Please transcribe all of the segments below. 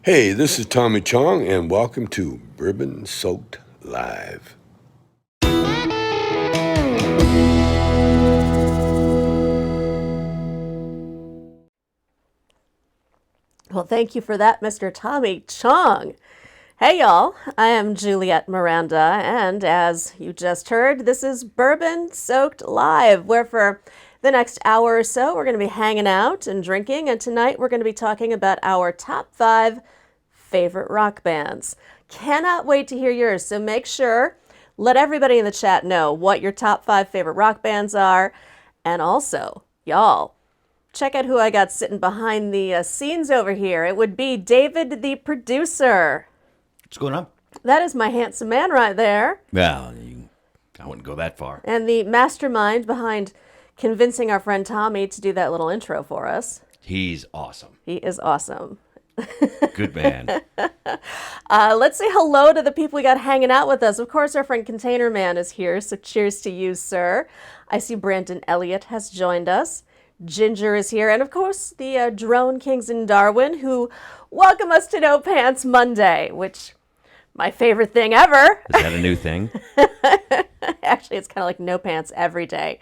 Hey, this is Tommy Chong, and welcome to Bourbon Soaked Live. Well, thank you for that, Mr. Tommy Chong. Hey, y'all. I am Juliette Miranda, and as you just heard, this is Bourbon Soaked Live, where for the next hour or so, we're going to be hanging out and drinking, and tonight we're going to be talking about our top 5 favorite rock bands. Cannot wait to hear yours, so make sure, let everybody in the chat know what your top 5 favorite rock bands are, and also, y'all, check out who I got sitting behind the scenes over here. It would be David, the producer. What's going on? That is my handsome man right there. Well, I wouldn't go that far. And the mastermind behind convincing our friend Tommy to do that little intro for us. He's awesome. He is awesome. Good man. Let's say hello to the people we got hanging out with us. Of course, our friend Container Man is here, so cheers to you, sir. I see Brandon Elliott has joined us. Ginger is here, and of course, the Drone Kings in Darwin, who welcome us to No Pants Monday, which, my favorite thing ever. Is that a new thing? Actually, it's kind of like no pants every day.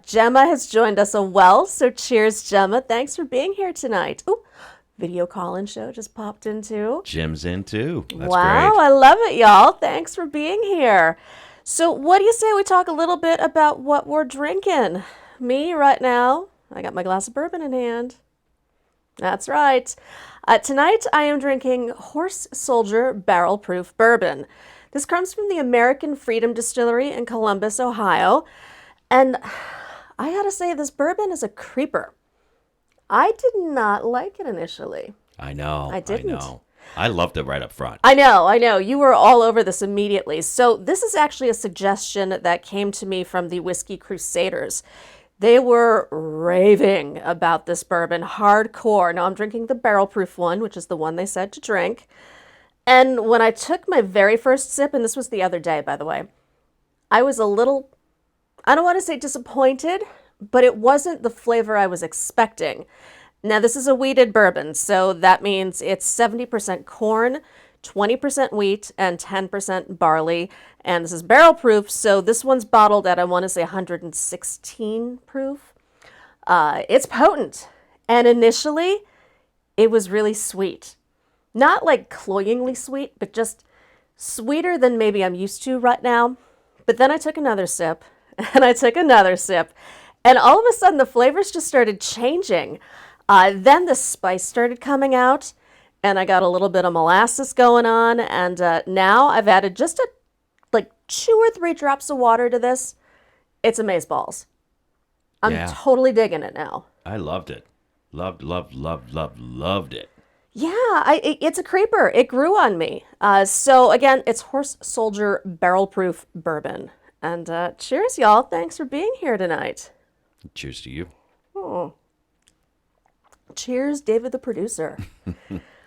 Gemma has joined us as well, so cheers, Gemma. Thanks for being here tonight. Ooh, video call-in show just popped in too. Jim's in too. That's wow, great. I love it, y'all. Thanks for being here. So what do you say we talk a little bit about what we're drinking? Me right now, I got my glass of bourbon in hand. That's right. Tonight I am drinking Horse Soldier Barrel Proof Bourbon. This comes from the American Freedom Distillery in Columbus, Ohio. And I gotta say, this bourbon is a creeper. I did not like it initially. I know. I didn't. I know. I loved it right up front. I know. You were all over this immediately. So this is actually a suggestion that came to me from the Whiskey Crusaders. They were raving about this bourbon hardcore. Now I'm drinking the barrel proof one, which is the one they said to drink. And when I took my very first sip, and this was the other day, by the way, I was a little, I don't want to say disappointed, but it wasn't the flavor I was expecting. Now this is a wheated bourbon, so that means it's 70% corn, 20% wheat, and 10% barley. And this is barrel proof, so this one's bottled at, I want to say, 116 proof. It's potent. And initially, it was really sweet. Not like cloyingly sweet, but just sweeter than maybe I'm used to right now. But then I took another sip, and I took another sip, and all of a sudden the flavors just started changing. Then the spice started coming out, and I got a little bit of molasses going on, and now I've added just like 2 or 3 drops of water to this. It's amazeballs. I'm totally digging it now. I loved it. Loved it. Yeah, it's a creeper. It grew on me. So again, it's Horse Soldier Barrel Proof Bourbon. And cheers, y'all. Thanks for being here tonight. Cheers to you. Oh. Cheers, David the producer.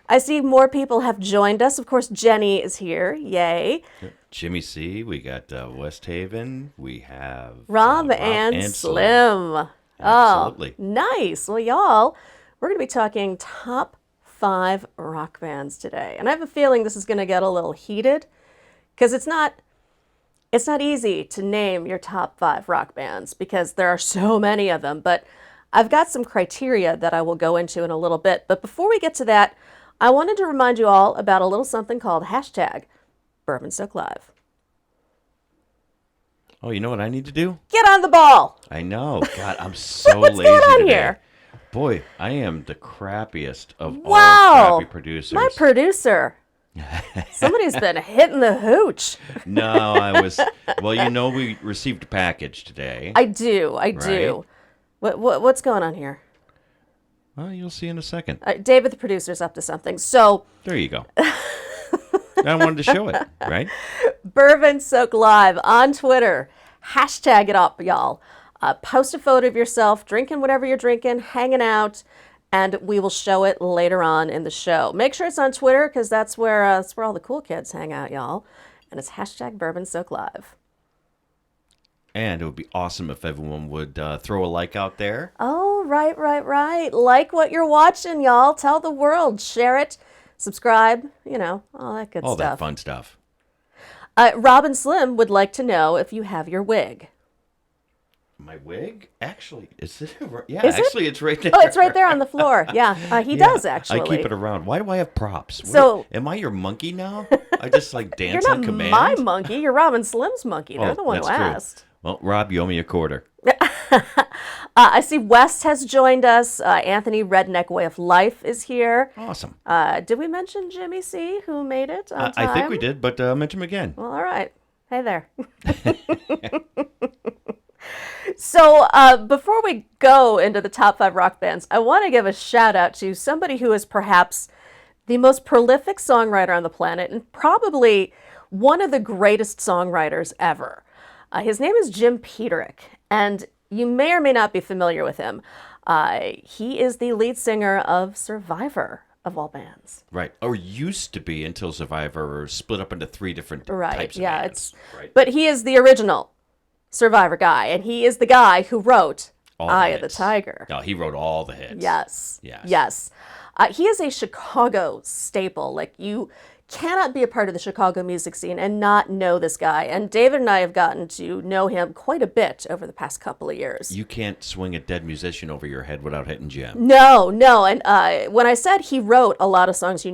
I see more people have joined us. Of course, Jenny is here. Yay. Jimmy C. We got West Haven. We have Rob and Slim. Absolutely. Oh, nice. Well, y'all, we're going to be talking top 5 rock bands today. And I have a feeling this is going to get a little heated because it's not easy to name your top 5 rock bands because there are so many of them. But I've got some criteria that I will go into in a little bit. But before we get to that, I wanted to remind you all about a little something called #BourbonSoakLive. Oh, you know what I need to do? Get on the ball. I know. God, I'm so What's lazy going on today. here? Boy, I am the crappiest of all Wow. crappy producers. My producer. Somebody's been hitting the hooch. No, I was. Well, you know, we received a package today. I do. What's going on here? Well, you'll see in a second. David, the producer's up to something. So There you go. I wanted to show it, right? Bourbon Soak Live on Twitter. Hashtag it up, y'all. Post a photo of yourself drinking whatever you're drinking, hanging out, and we will show it later on in the show. Make sure it's on Twitter because that's where all the cool kids hang out, y'all. And it's hashtag Bourbon Soak Live. And it would be awesome if everyone would throw a like out there. Oh, right. Like what you're watching, y'all. Tell the world. Share it. subscribe, all that good All stuff. that fun stuff. Robin Slim would like to know if you have your wig. My wig? Actually, is it? Yeah, Is it? actually, it's right there. Oh, it's right there on the floor. Yeah, he does actually. I keep it around. Why do I have props? So- am I your monkey now? I just like dance You're on not command. my monkey. You're Robin Slim's monkey. They're Oh, the one who that's true. asked. Well, Rob, you owe me a quarter. I see West has joined us. Anthony Redneck Way of Life is here. Awesome. Did we mention Jimmy C, who made it on time? I think we did, but mention him again. Well, all right. Hey there. So before we go into the top 5 rock bands, I want to give a shout out to somebody who is perhaps the most prolific songwriter on the planet and probably one of the greatest songwriters ever. His name is Jim Peterik, and you may or may not be familiar with him. He is the lead singer of Survivor, of all bands. Right. Or used to be until Survivor split up into 3 different types of bands. Right. But he is the original Survivor guy, and he is the guy who wrote All Eye the of the hits. Tiger. No, he wrote all the hits. Yes. Yes. Yes. He is a Chicago staple. Like, you cannot be a part of the Chicago music scene and not know this guy. And David and I have gotten to know him quite a bit over the past couple of years. You can't swing a dead musician over your head without hitting Jim. No. And when I said he wrote a lot of songs, I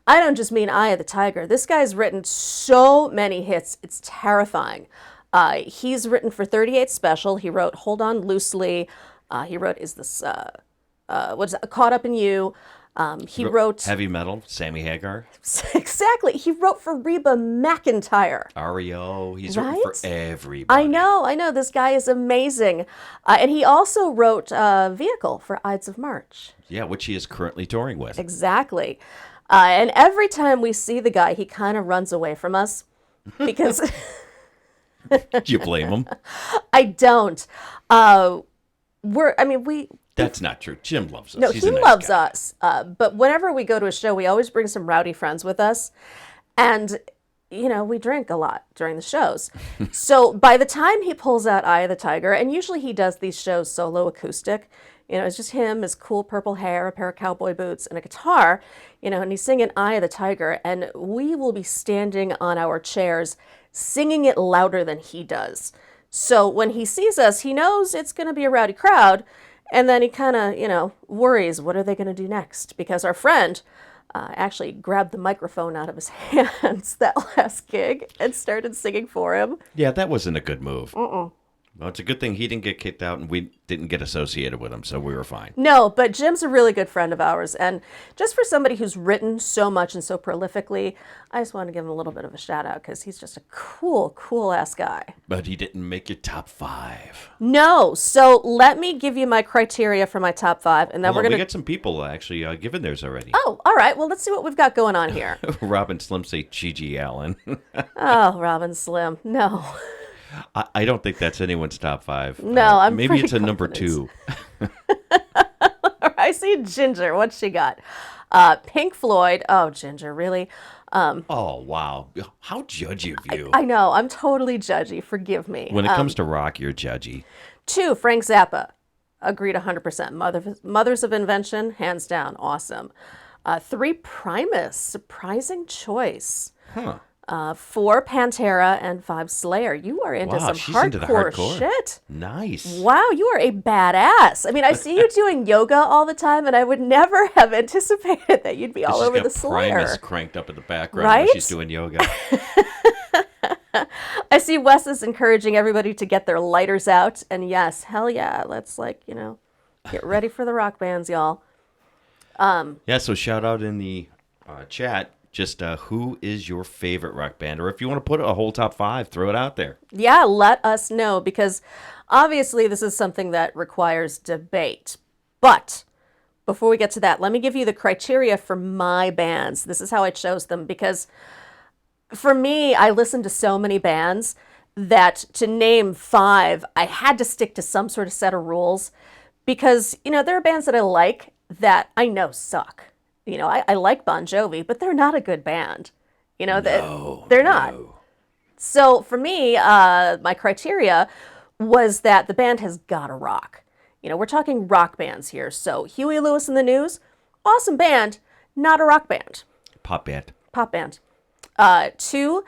don't just mean Eye of the Tiger. This guy's written so many hits. It's terrifying. He's written for 38 Special. He wrote Hold On Loosely. He wrote Is This, what is that? Caught Up in You. He wrote Heavy Metal, Sammy Hagar. Exactly. He wrote for Reba McEntire. REO. He's Right? written for everybody. I know. This guy is amazing. And he also wrote Vehicle for Ides of March. Yeah, which he is currently touring with. Exactly. And every time we see the guy, he kind of runs away from us because Do you blame him? I don't. We That's not true. Jim loves us. No, He's he a nice loves guy. us. But whenever we go to a show, we always bring some rowdy friends with us. And, we drink a lot during the shows. So by the time he pulls out Eye of the Tiger, and usually he does these shows solo acoustic, it's just him, his cool purple hair, a pair of cowboy boots, and a guitar, and he's singing Eye of the Tiger. And we will be standing on our chairs singing it louder than he does. So when he sees us, he knows it's going to be a rowdy crowd. And then he kind of, worries, what are they going to do next? Because our friend actually grabbed the microphone out of his hands that last gig and started singing for him. Yeah, that wasn't a good move. Well, it's a good thing he didn't get kicked out and we didn't get associated with him, so we were fine. No, but Jim's a really good friend of ours. And just for somebody who's written so much and so prolifically, I just want to give him a little bit of a shout out because he's just a cool ass guy. But he didn't make your top 5. No. So let me give you my criteria for my top 5. And then Hold we're on, going we to... got some people actually giving theirs already. Oh, all right. Well, let's see what we've got going on here. Robin Slim say Gigi Allen. Oh, Robin Slim. No. I don't think that's anyone's top 5. No, I'm maybe pretty it's a number confident. 2. I see Ginger. What's she got? Pink Floyd. Oh, Ginger, really? Oh, wow. How judgy of you. I know. I'm totally judgy. Forgive me. When it comes to rock, you're judgy. 2, Frank Zappa. Agreed 100%. Mothers of Invention, hands down. Awesome. 3, Primus. Surprising choice. Huh. 4, Pantera, and 5, Slayer. You are into Wow, some she's into the hardcore. shit. Nice. Wow, you are a badass. I mean, I see you doing yoga all the time, and I would never have anticipated that you'd be all over the Slayer. Primus cranked up in the background while Right? she's doing yoga. I see Wes is encouraging everybody to get their lighters out, and yes, hell yeah, let's get ready for the rock bands, y'all. Yeah, so shout out in the chat. Just who is your favorite rock band? Or if you want to put a whole top 5, throw it out there. Yeah, let us know, because obviously this is something that requires debate. But before we get to that, let me give you the criteria for my bands. This is how I chose them, because for me, I listen to so many bands that to name 5, I had to stick to some sort of set of rules, because, there are bands that I like that I know suck. I like Bon Jovi, but they're not a good band. They're not. No. So for me, my criteria was that the band has got to rock. We're talking rock bands here. So Huey Lewis and the News, awesome band, not a rock band. Pop band. Pop band. 2,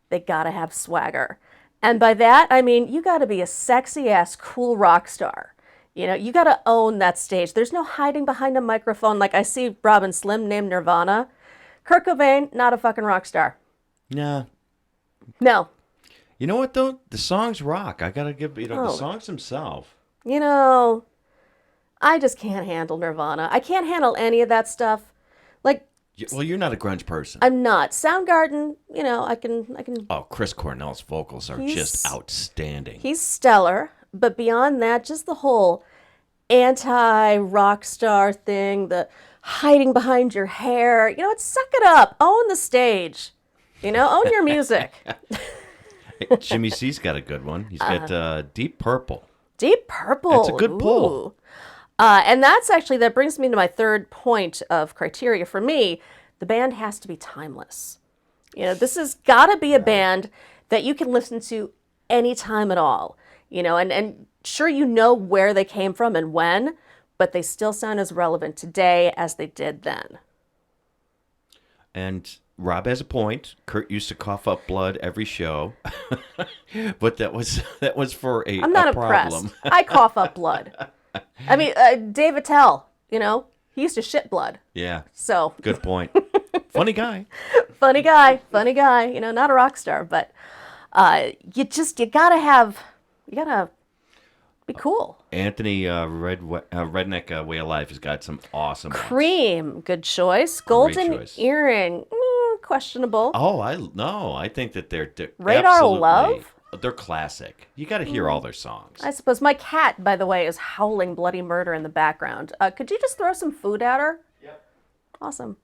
they gotta have swagger. And by that, I mean, you gotta be a sexy ass, cool rock star. You know, you gotta own that stage. There's no hiding behind a microphone like I see Robin Slim named Nirvana. Kurt Cobain, not a fucking rock star. Nah. No. You know what, though? The songs rock. I gotta give, the Oh. songs themselves. You know, I just can't handle Nirvana. I can't handle any of that stuff. Like, Well, you're not a grunge person. I'm not. Soundgarden, you know, I can. Oh, Chris Cornell's vocals are just outstanding. He's stellar, but beyond that, just the whole anti-rock star thing, the hiding behind your hair. You know what? Suck it up. Own the stage. You know, own your music. Hey, Jimmy C's got a good one. He's got Deep Purple. Deep Purple. That's a good pull. Ooh. And that brings me to my third point of criteria for me. The band has to be timeless. You know, this has got to be a band that you can listen to anytime at all. You know, and sure, you know where they came from and when, but they still sound as relevant today as they did then. And Rob has a point. Kurt used to cough up blood every show, but that was for a I'm not problem. impressed. I cough up blood. I mean, Dave Attell, you know, he used to shit blood. Yeah. So Good point. Funny guy. funny guy, you know, not a rock star, but you gotta be cool. Anthony Redneck Way of Life has got some awesome ones. Cream, good choice. Golden choice. Earring, questionable. Oh, I think that they're Radar absolutely, Love? They're classic. You got to hear all their songs. I suppose my cat, by the way, is howling bloody murder in the background. Could you just throw some food at her? Yep. Awesome.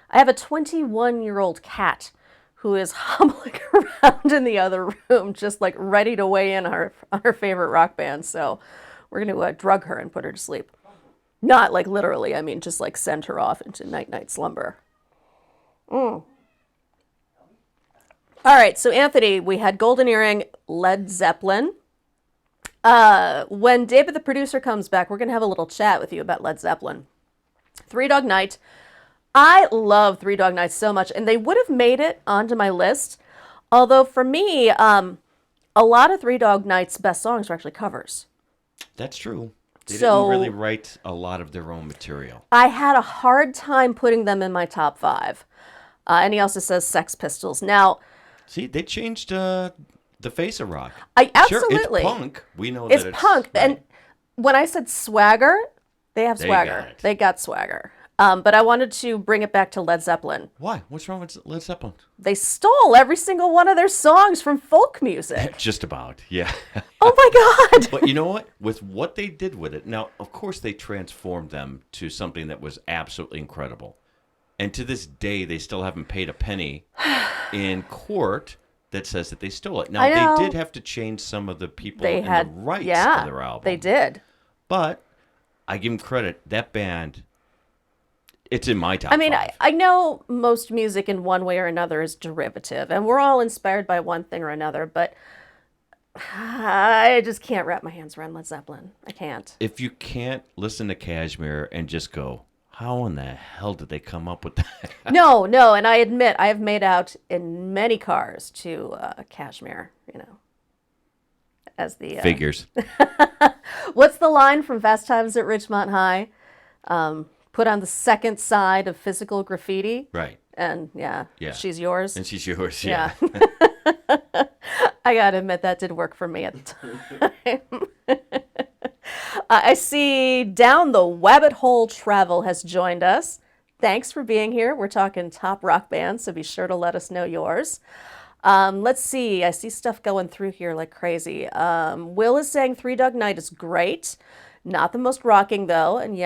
I have a 21-year-old cat who is hobbling around in the other room, just like ready to weigh in on her favorite rock band. So we're going to drug her and put her to sleep. Not like literally, I mean, just like send her off into night-night slumber. All right, so Anthony, we had Golden Earring, Led Zeppelin. When David, the producer, comes back, we're going to have a little chat with you about Led Zeppelin. Three Dog Night. I love Three Dog Night so much, and they would have made it onto my list. Although for me, a lot of Three Dog Night's best songs are actually covers. That's true. They So- didn't really write a lot of their own material. I had a hard time putting them in my top 5. And he also says Sex Pistols. Now, See, they changed the face of rock. absolutely. Sure, it's punk. We know It's that it's punk. right. And when I said swagger, they have They swagger. got it. They got swagger. But I wanted to bring it back to Led Zeppelin. Why? What's wrong with Led Zeppelin? They stole every single one of their songs from folk music. Just about, yeah. Oh my God. But you know what? With what they did with it, now, of course, they transformed them to something that was absolutely incredible. And to this day, they still haven't paid a penny in court that says that they stole it. Now, I know. they did have to change some of the people They and had the rights yeah, of their album. they did. But I give them credit. That band, it's in my top I mean, 5. I know most music in one way or another is derivative, and we're all inspired by one thing or another, but I just can't wrap my hands around Led Zeppelin. I can't. If you can't listen to Kashmir and just go, how in the hell did they come up with that? No, and I admit I have made out in many cars to Kashmir, you know, as the... Figures. What's the line from Fast Times at Ridgemont High? Put on the second side of physical graffiti. Right. And Yeah. she's yours. And she's yours, yeah. I gotta admit that did work for me at the time. I see Down the Wabbit Hole Travel has joined us. Thanks for being here. We're talking top rock bands, so be sure to let us know yours. Let's see. I see stuff going through here like crazy. Will is saying Three Dog Night is great. Not the most rocking, though. And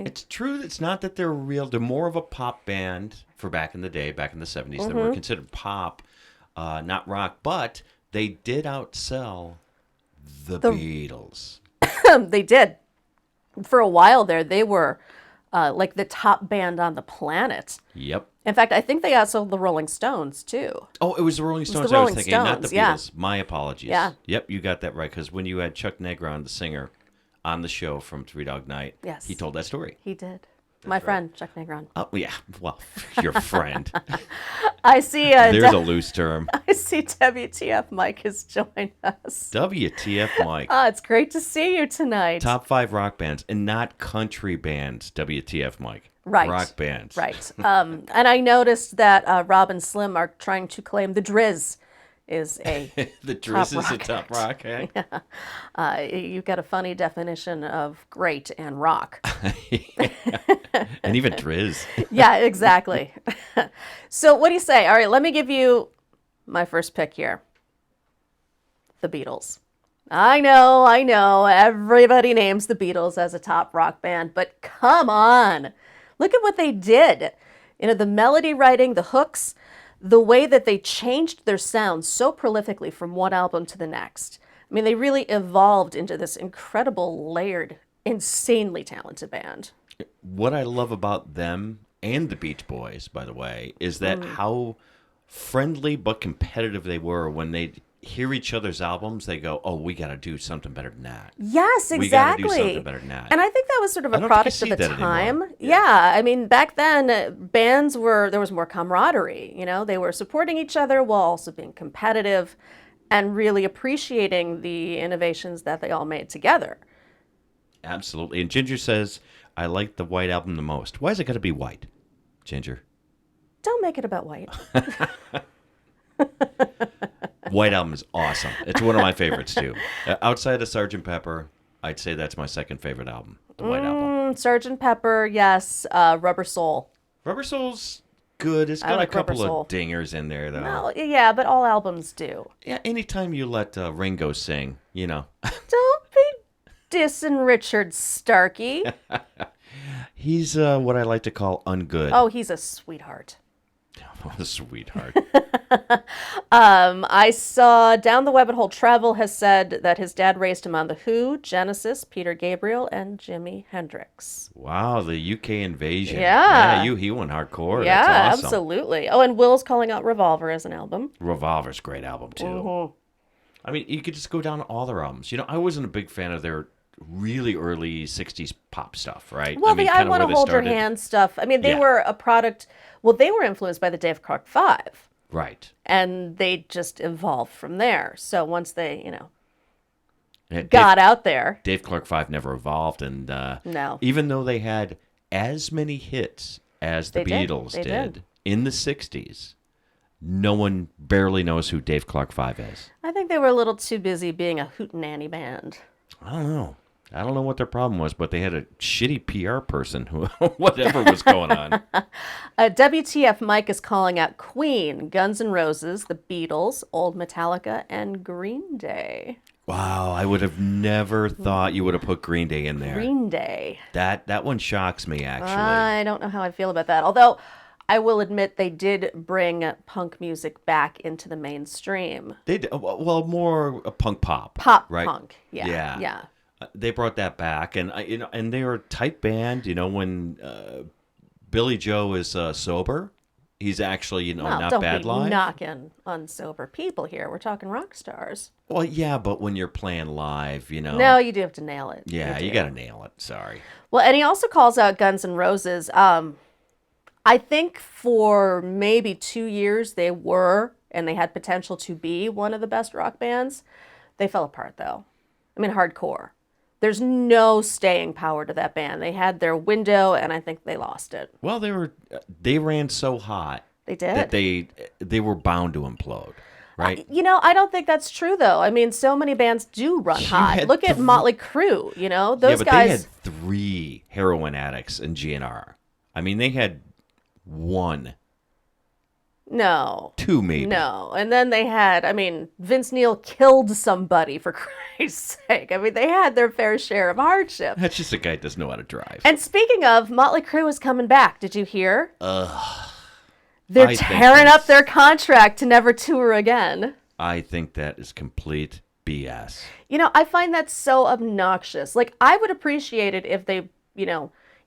It's true. It's not that they're real. They're more of a pop band for back in the day, back in the 70s. They were considered pop, not rock. But they did outsell the Beatles. they did. For a while there, they were like the top band on the planet. Yep. In fact, I think they outsold the Rolling Stones, too. Oh, it was the Rolling Stones the I was Rolling thinking, not the Stones, yeah. Beatles. My apologies. Yeah. Yep, you got that right. Because when you had Chuck Negron, the singer, on the show from Three Dog Night, Yes. he told that story. He did. My friend, Chuck Negron. Oh, yeah. Well, your friend. I see. There's a loose term. I see WTF Mike has joined us. WTF Mike. It's great to see you tonight. Top 5 rock bands and not country bands. WTF Mike. Right. Rock bands. Right. And I noticed that Rob and Slim are trying to claim the Driz is a The Driz top is a rock top rock act. you've got a funny definition of great and rock. And even Driz. Yeah, exactly. So what do you say? All right, let me give you my first pick here. The Beatles. I know. Everybody names the Beatles as a top rock band, but come on. Look at what they did. The melody writing, the hooks, the way that they changed their sound so prolifically from one album to the next. I mean, they really evolved into this incredible, layered, insanely talented band. What I love about them and the Beach Boys, by the way, is that how friendly but competitive they were. When they hear each other's albums, they go, "Oh, we got to do something better than that." Yes, exactly. We got to do something better than that. And I think that was sort of I a don't product think of you the see that time. anymore. Yeah, I mean, back then, there was more camaraderie. They were supporting each other while also being competitive and really appreciating the innovations that they all made together. Absolutely. And Ginger says, "I like the White Album the most." Why is it got to be white, Ginger? Don't make it about white. White Album is awesome. It's one of my favorites, too. Outside of Sgt. Pepper, I'd say that's my second favorite album, the White Album. Sgt. Pepper, yes. Rubber Soul. Rubber Soul's good. It's I got like a couple Rubber Soul. of dingers in there, though. Well, yeah, but all albums do. Yeah, anytime you let Ringo sing, Don't be dissing Richard Starkey. He's what I like to call ungood. Oh, he's a sweetheart. A sweetheart. I saw Down the Web Travel has said that his dad raised him on The Who, Genesis, Peter Gabriel, and Jimi Hendrix. Wow, the UK invasion. Yeah. He went hardcore. Yeah, That's awesome. absolutely. Oh, and Will's calling out Revolver as an album. Revolver's a great album, too. I mean, you could just go down all their albums. I wasn't a big fan of their really early 60s pop stuff, right? Well, the I Want to Hold Your Hand stuff. I mean, they were a product. Well, they were influenced by the Dave Clark Five. Right. And they just evolved from there. So once they, got out there. Dave Clark 5 never evolved. And no. Even though they had as many hits as the Beatles did in the 60s, no one barely knows who Dave Clark 5 is. I think they were a little too busy being a hootenanny band. I don't know what their problem was, but they had a shitty PR person who, whatever was going on. WTF Mike is calling out Queen, Guns N' Roses, the Beatles, Old Metallica, and Green Day. Wow, I would have never thought you would have put Green Day in there. Green Day. That one shocks me, actually. I don't know how I feel about that. Although, I will admit they did bring punk music back into the mainstream. They did, well, more punk pop. Pop right? punk, yeah. They brought that back, and and they were a tight band. When Billy Joe is sober, he's actually not don't bad be live. Knocking on sober people here. We're talking rock stars. Well, yeah, but when you're playing live, No, you do have to nail it. Yeah, you got to nail it. Sorry. Well, and he also calls out Guns N' Roses. I think for maybe 2 years they were, and they had potential to be one of the best rock bands. They fell apart, though. I mean, hardcore. There's no staying power to that band. They had their window, and I think they lost it. Well, they ran so hot. They did. That they were bound to implode, right? I don't think that's true, though. I mean, so many bands do run hot. Look at Motley Crue, those guys. They had 3 heroin addicts in GNR. I mean, they had 1. No. 2 maybe. No. And then they had, Vince Neil killed somebody, for Christ's sake. I mean, they had their fair share of hardship. That's just a guy that doesn't know how to drive. And speaking of, Motley Crue is coming back. Did you hear? They're I tearing up their contract to never tour again. I think that is complete BS. I find that so obnoxious. Like, I would appreciate it if they,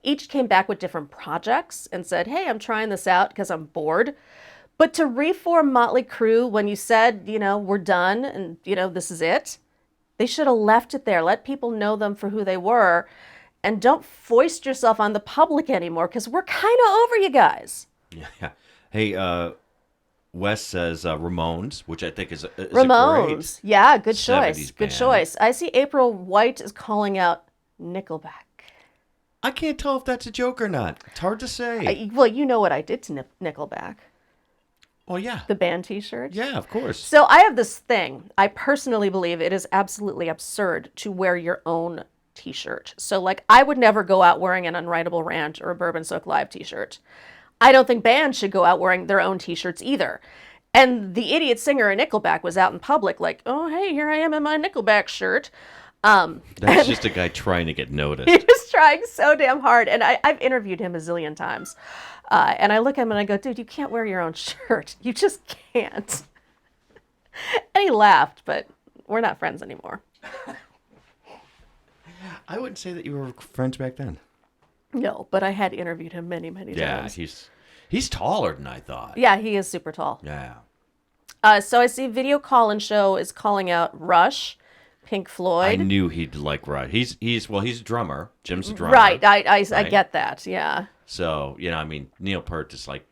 each came back with different projects and said, hey, I'm trying this out because I'm bored. But to reform Motley Crue when you said, we're done and, this is it, they should have left it there. Let people know them for who they were. and don't foist yourself on the public anymore because we're kind of over you guys. Yeah. Hey, Wes says Ramones, which I think is Ramones. Yeah, good 70s choice. Good band. choice. I see April White is calling out Nickelback. I can't tell if that's a joke or not. It's hard to say. Well, you know what I did to Nickelback. Oh, yeah. The band t-shirt. Yeah, of course. So I have this thing. I personally believe it is absolutely absurd to wear your own t-shirt. So, like, I would never go out wearing an Unwritable Rant or a Bourbon Soak Live t-shirt. I don't think bands should go out wearing their own t-shirts either. And the idiot singer in Nickelback was out in public like, oh, hey, here I am in my Nickelback shirt. That's just a guy trying to get noticed. He was trying so damn hard. And I've interviewed him a zillion times. And I look at him and I go, dude, you can't wear your own shirt. You just can't. And he laughed, but we're not friends anymore. I wouldn't say that you were friends back then. No, but I had interviewed him many, many times. Yeah, he's taller than I thought. Yeah, he is super tall. Yeah. So I see Video Call-In Show is calling out Rush, Pink Floyd. I knew he'd like Rush. He's a drummer. Jim's a drummer. Right, I get that, yeah. So, I mean, Neil Peart is like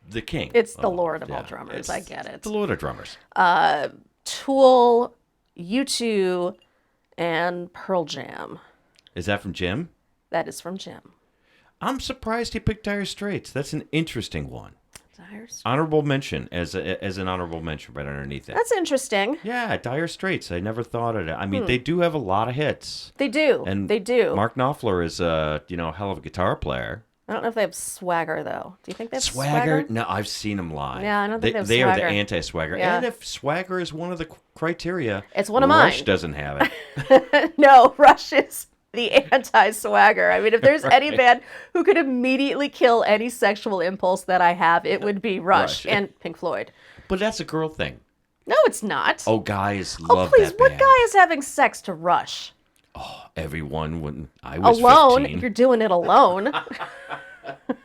the king. It's the Lord of all drummers, I get it. The Lord of drummers. Tool, U2, and Pearl Jam. Is that from Jim? That is from Jim. I'm surprised he picked Dire Straits. That's an interesting one. Dire Straits. Honorable mention, as an honorable mention right underneath it. That's interesting. Yeah, Dire Straits. I never thought of it. I mean, they do have a lot of hits. They do. And they do. Mark Knopfler is a hell of a guitar player. I don't know if they have swagger, though. Do you think they have Swagger? No, I've seen them live. Yeah, I don't think they have They are the swagger. anti-swagger. Yeah. And if swagger is one of the criteria, It's one of Rush mine. doesn't have it. No, Rush is the anti-swagger. I mean, if there's any band who could immediately kill any sexual impulse that I have, it would be Rush and Pink Floyd. But that's a girl thing. No, it's not. Oh, guys Oh, love please, that what band. guy is having sex to Rush? Everyone, when I was Alone? 15. You're doing it alone.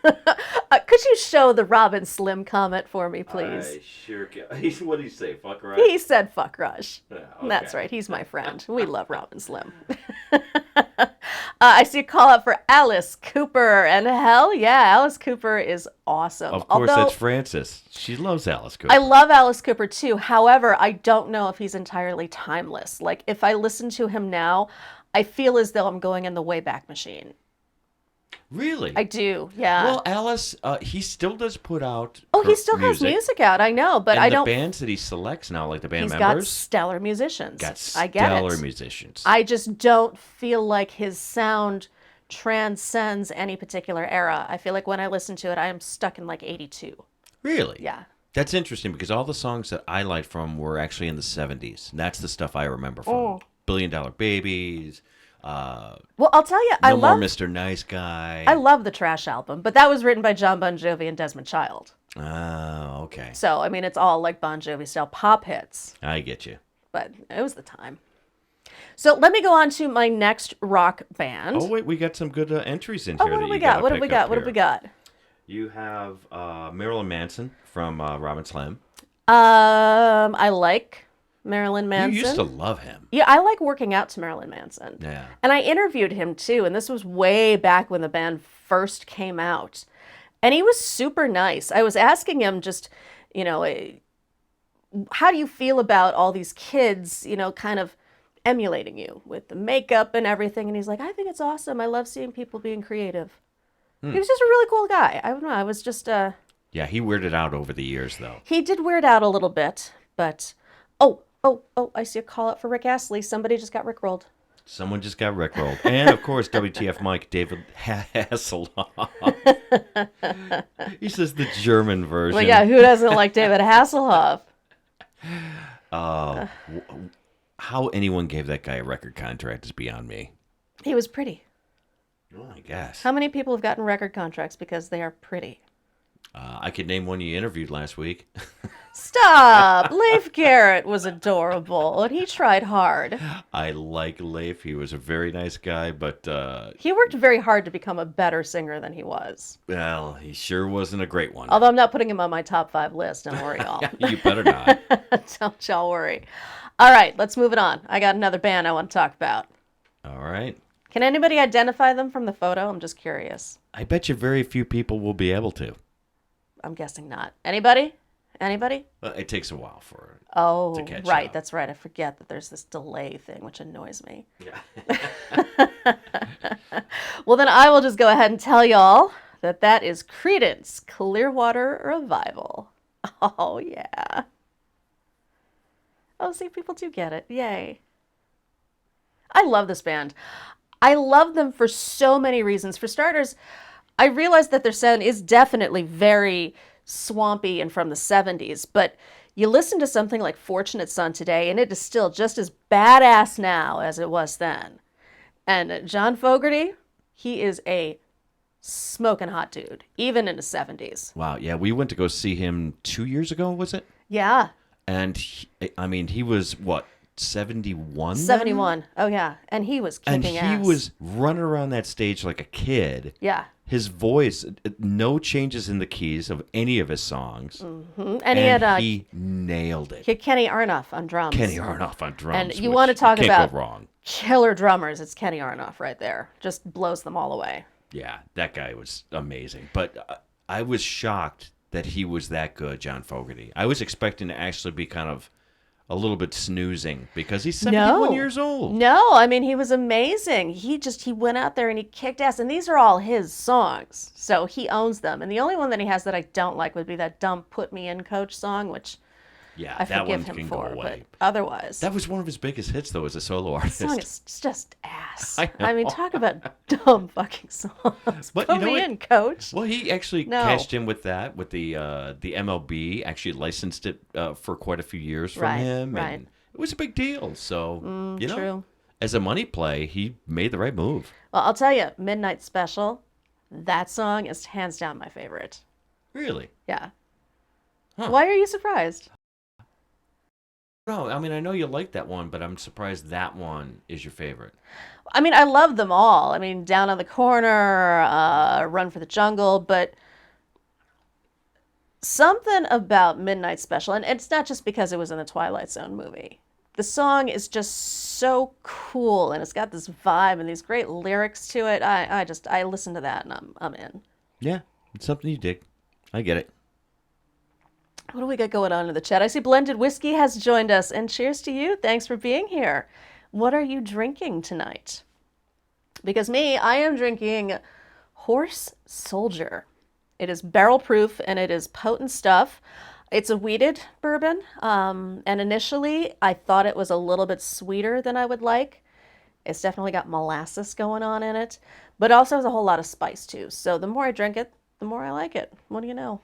Could you show the Robin Slim comment for me, please? I sure can. What did he say? Fuck Rush? He said fuck Rush. Yeah, okay. That's right. He's my friend. We love Robin Slim. I see a call out for Alice Cooper. And hell yeah, Alice Cooper is awesome. Of course, Although, that's Frances. She loves Alice Cooper. I love Alice Cooper too. However, I don't know if he's entirely timeless. Like, if I listen to him now, I feel as though I'm going in the Wayback Machine. Really? I do, yeah. Well, Alice, he still does put out. He still has music out, I know, but and I don't. the bands that he selects now, like the band He's members, got stellar musicians. I get it. stellar musicians. I just don't feel like his sound transcends any particular era. I feel like when I listen to it, I am stuck in like 82. Really? Yeah. That's interesting because all the songs that I liked from were actually in the 70s. And that's the stuff I remember from. Oh. Billion Dollar Babies. Well, I'll tell you, No More Mr. Nice Guy. I love the Trash album, but that was written by John Bon Jovi and Desmond Child. Oh, okay. So, I mean, it's all like Bon Jovi style pop hits, I get you. but it was the time. So let me go on to my next rock band. Oh, wait, we got some good entries in Oh, here. what that have we you got? gotta What have we pick got? up What have we here. got? You have Marilyn Manson from Robin Slim. I like Marilyn Manson. You used to love him. Yeah, I like working out to Marilyn Manson. Yeah. And I interviewed him too, and this was way back when the band first came out. And he was super nice. I was asking him just, how do you feel about all these kids, kind of emulating you with the makeup and everything? And he's like, I think it's awesome. I love seeing people being creative. He was just a really cool guy. I don't know. I was just Yeah, he weirded out over the years, though. He did weird out a little bit, but oh, I see a call out for Rick Astley. Somebody just got rickrolled. Someone just got rickrolled. And, of course, WTF Mike, David Hasselhoff. He says the German version. Well, yeah, who doesn't like David Hasselhoff? How anyone gave that guy a record contract is beyond me. He was pretty. Oh, I guess. How many people have gotten record contracts because they are pretty? I could name one you interviewed last week. Stop! Leif Garrett was adorable, and he tried hard. I like Leif. He was a very nice guy, but... He worked very hard to become a better singer than he was. well, he sure wasn't a great one. Although I'm not putting him on my top 5 list, don't worry, y'all. You better not. Don't y'all worry. All right, let's move it on. I got another band I want to talk about. All right. Can anybody identify them from the photo? I'm just curious. I bet you very few people will be able to. I'm guessing not. Anybody? Anybody? It takes a while for Oh, to catch right. up. That's right. I forget that there's this delay thing, which annoys me. Yeah. Well, then I will just go ahead and tell y'all that is Creedence Clearwater Revival. Oh, yeah. Oh, see, people do get it. Yay. I love this band. I love them for so many reasons. For starters, I realize that their sound is definitely very swampy and from the 70s, but you listen to something like Fortunate Son today, and it is still just as badass now as it was then. And John Fogerty, he is a smoking hot dude, even in the 70s. Wow. Yeah, we went to go see him 2 years ago, was it? Yeah. And he was what, 71? 71. Oh, yeah. And he was And kicking he ass. was running around that stage like a kid. Yeah. His voice, no changes in the keys of any of his songs. Mm-hmm. And he nailed it. he had Kenny Aronoff on drums. Kenny Aronoff on drums. And you want to talk can't about go wrong. killer drummers, it's Kenny Aronoff right there. Just blows them all away. Yeah, that guy was amazing. But I was shocked that he was that good, John Fogerty. I was expecting to actually be kind of a little bit snoozing because he's 71 years old. No, I mean, he was amazing. He went out there and he kicked ass. And these are all his songs. So he owns them. And the only one that he has that I don't like would be that dumb Put Me In Coach song, which Yeah, I that forgive one him can for. go away. But otherwise, That was one of his biggest hits, though, as a solo artist. the song is just ass. I know. I mean, talk about dumb fucking songs. But Put you know me what? in, coach. Well, he actually No. cashed in with that, with the MLB. Actually licensed it for quite a few years from him. Right. And it was a big deal. So, True. as a money play, he made the right move. Well, I'll tell you, Midnight Special, that song is hands down my favorite. Really? Yeah. Huh. Why are you surprised? No, I mean, I know you like that one, but I'm surprised that one is your favorite. I mean, I love them all. I mean, Down on the Corner, Run for the Jungle, but something about Midnight Special, and it's not just because it was in the Twilight Zone movie. The song is just so cool, and it's got this vibe and these great lyrics to it. I listen to that, and I'm in. Yeah, it's something you dig. I get it. What do we got going on in the chat? I see Blended Whiskey has joined us, and cheers to you. Thanks for being here. What are you drinking tonight? Because I am drinking Horse Soldier. It is barrel proof, and it is potent stuff. It's a wheated bourbon, and initially I thought it was a little bit sweeter than I would like. It's definitely got molasses going on in it, but also has a whole lot of spice too. So the more I drink it, the more I like it. What do you know?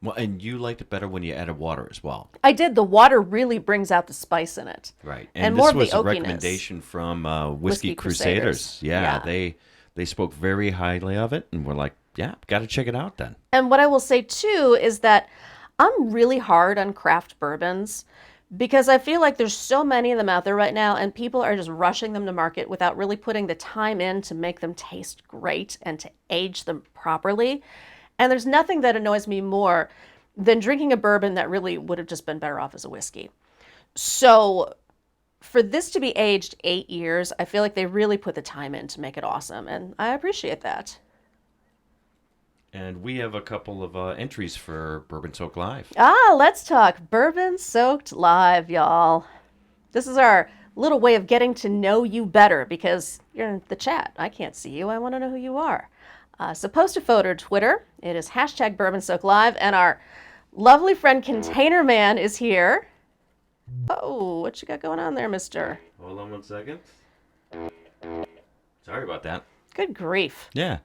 Well, and you liked it better when you added water as well. I did. The water really brings out the spice in it. Right. And this more of was the a oakiness. recommendation from Whiskey Whiskey Crusaders. Crusaders. Yeah, Yeah. they spoke very highly of it, and we're like, yeah, got to check it out then. And what I will say too is that I'm really hard on craft bourbons because I feel like there's so many of them out there right now, and people are just rushing them to market without really putting the time in to make them taste great and to age them properly. And there's nothing that annoys me more than drinking a bourbon that really would have just been better off as a whiskey. So for this to be aged 8 years, I feel like they really put the time in to make it awesome, and I appreciate that. And we have a couple of entries for Bourbon Soak Live. Let's talk Bourbon Soaked Live, y'all. This is our little way of getting to know you better because you're in the chat. I can't see you. I want to know who you are. So post a photo to Twitter. It is hashtag Bourbon Soak Live, and our lovely friend Container Man is here. Oh, what you got going on there, mister? Hold on 1 second. Sorry about that. Good grief. Yeah.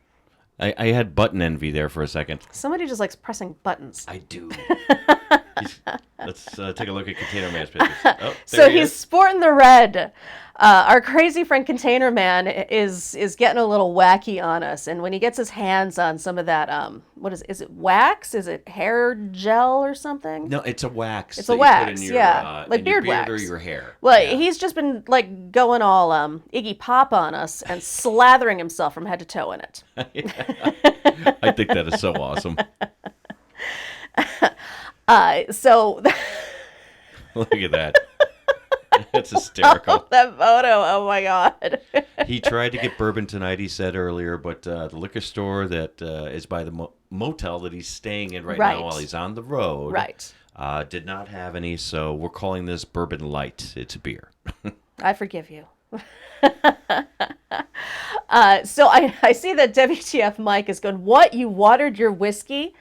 I had button envy there for a second. Somebody just likes pressing buttons. I do. Let's take a look at Container Man's pictures. Oh, there So he he's is. sporting the red. Our crazy friend Container Man is getting a little wacky on us, and when he gets his hands on some of that, what is it wax? Is it hair gel or something? No, it's a wax. It's that a you put wax, in your, yeah, like in your beard beard or wax. your hair. Well, Yeah. he's just been like going all Iggy Pop on us and slathering himself from head to toe in it. I think that is so awesome. So Look at that. It's hysterical. That photo. Oh my God. He tried to get bourbon tonight, he said earlier, but the liquor store that is by the motel that he's staying in right now while he's on the road did not have any, so we're calling this Bourbon Light. It's a beer. I forgive you. So I see that WTF Mike is going, what, you watered your whiskey?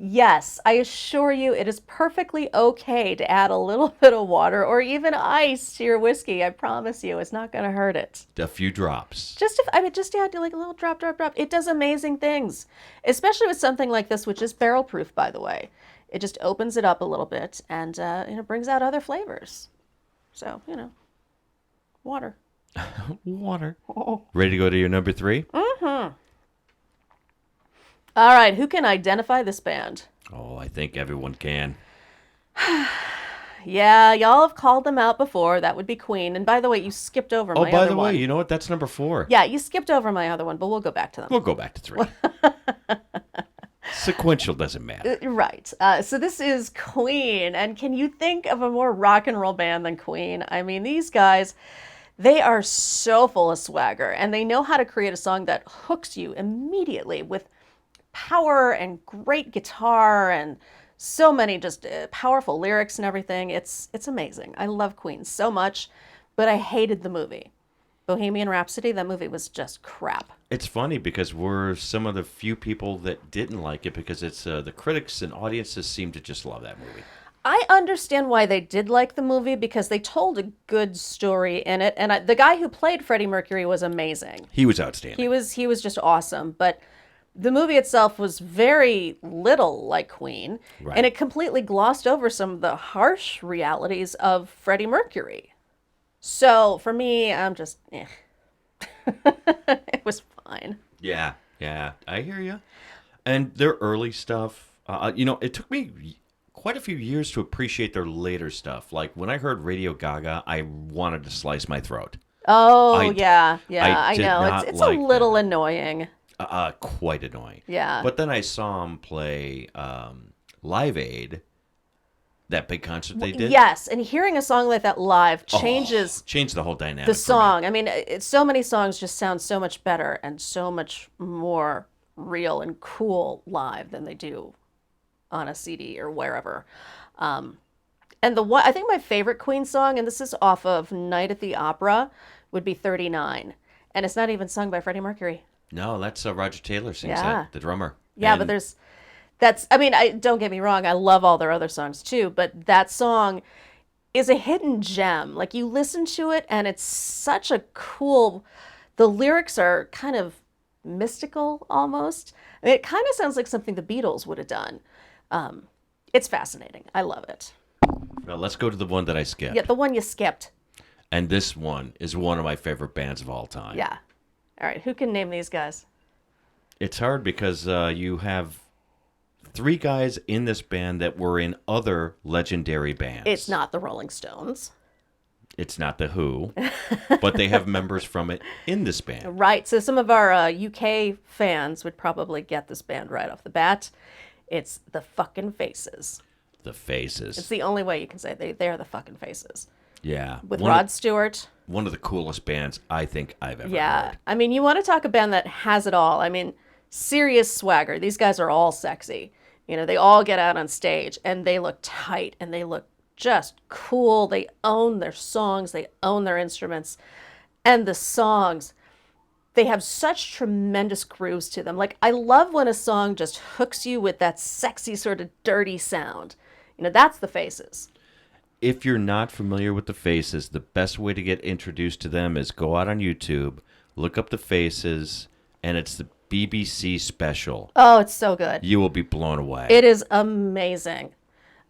Yes, I assure you it is perfectly okay to add a little bit of water or even ice to your whiskey. I promise you, it's not going to hurt it. A few drops. Just add like a little drop. It does amazing things, especially with something like this, which is barrel proof, by the way. It just opens it up a little bit and brings out other flavors. So, water. Water. Ready to go to your number 3? Mm-hmm. All right, who can identify this band? Oh, I think everyone can. Yeah, y'all have called them out before. That would be Queen. And by the way, you skipped over my other one. Oh, by the way, you know what? That's number 4. Yeah, you skipped over my other one, but we'll go back to them. We'll go back to 3. Sequential doesn't matter. Right. So this is Queen. And can you think of a more rock and roll band than Queen? I mean, these guys, they are so full of swagger. And they know how to create a song that hooks you immediately with power and great guitar and so many just powerful lyrics and everything. It's amazing. I love Queen so much, but I hated the movie. Bohemian Rhapsody, that movie was just crap. It's funny because we're some of the few people that didn't like it because it's the critics and audiences seem to just love that movie. I understand why they did like the movie because they told a good story in it. And the guy who played Freddie Mercury was amazing. He was outstanding. He was just awesome. But the movie itself was very little like Queen, and it completely glossed over some of the harsh realities of Freddie Mercury. So for me, I'm just, it was fine. Yeah, I hear you. And their early stuff, it took me quite a few years to appreciate their later stuff. Like when I heard Radio Gaga, I wanted to slice my throat. Oh, I know. It's like a little annoying. Quite annoying. Yeah. But then I saw him play Live Aid, that big concert they did. Yes, and hearing a song like that live changed the whole dynamic. The song. I mean, so many songs just sound so much better and so much more real and cool live than they do on a CD or wherever. And I think my favorite Queen song, and this is off of Night at the Opera, would be 39. And it's not even sung by Freddie Mercury. No, that's Roger Taylor sings that, the drummer. Yeah, but don't get me wrong, I love all their other songs too, but that song is a hidden gem. Like you listen to it and it's such a cool, the lyrics are kind of mystical almost. I mean, it kind of sounds like something the Beatles would have done. It's fascinating. I love it. Well, let's go to the one that I skipped. Yeah, the one you skipped. And this one is one of my favorite bands of all time. Yeah. All right, who can name these guys? It's hard because you have 3 guys in this band that were in other legendary bands. It's not the Rolling Stones. It's not the Who, but they have members from it in this band. Right, so some of our UK fans would probably get this band right off the bat. It's the fucking Faces. The Faces. It's the only way you can say they're the fucking Faces. Yeah. With Rod Stewart. One of the coolest bands I think I've ever heard. I mean, you want to talk a band that has it all. I mean, serious swagger. These guys are all sexy. They all get out on stage and they look tight and they look just cool. They own their songs. They own their instruments. And the songs, they have such tremendous grooves to them. Like, I love when a song just hooks you with that sexy sort of dirty sound. That's the Faces. If you're not familiar with the Faces, the best way to get introduced to them is go out on YouTube, look up the Faces, and it's the BBC special. Oh, it's so good. You will be blown away. It is amazing.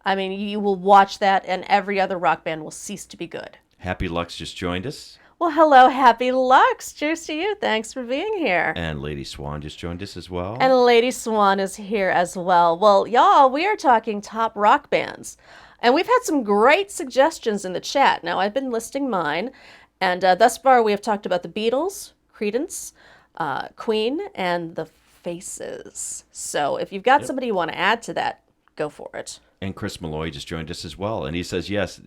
I mean, you will watch that and every other rock band will cease to be good. Happy Lux just joined us. Well, hello, Happy Lux. Cheers to you. Thanks for being here. And Lady Swan just joined us as well. And Lady Swan is here as well. Well, y'all, we are talking top rock bands. And we've had some great suggestions in the chat. Now, I've been listing mine. And thus far, we have talked about the Beatles, Creedence, Queen, and the Faces. So if you've got somebody you want to add to that, go for it. And Chris Malloy just joined us as well. And he says, yes,